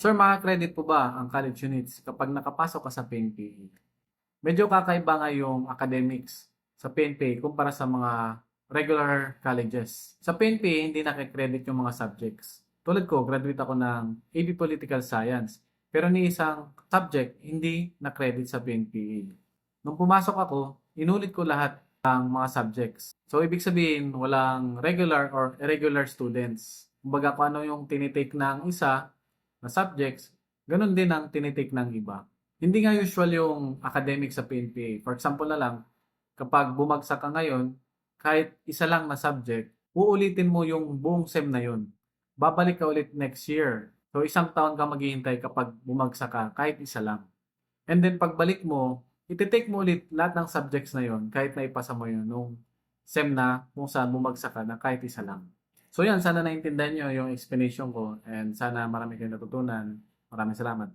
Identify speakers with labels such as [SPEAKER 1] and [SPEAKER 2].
[SPEAKER 1] Sir, maka-credit po ba ang college units kapag nakapasok ka sa PNP? Medyo kakaiba nga yung academics sa PNP kumpara sa mga regular colleges. Sa PNP, hindi nakikredit yung mga subjects. Tulad ko, graduate ako ng AB Political Science. Pero ni isang subject, hindi na-credit sa PNP. Nung pumasok ako, inulit ko lahat ng mga subjects. So, ibig sabihin, walang regular or irregular students. Kumbaga, kung ano yung tinitake ng isa na subjects, ganun din ang tinitake ng iba. Hindi nga usual yung academic sa PNPA. For example na lang, kapag bumagsak ka ngayon, kahit isa lang na subject, uulitin mo yung buong SEM na yun. Babalik ka ulit next year. So, isang taon ka maghihintay kapag bumagsak ka, kahit isa lang. And then, pagbalik mo, iti-take mo ulit lahat ng subjects na yun, kahit na ipasa mo yun nung SEM na kung saan bumagsak ka na kahit isa lang. So yan, sana naintindihan nyo yung explanation ko and sana marami kayong natutunan. Maraming salamat.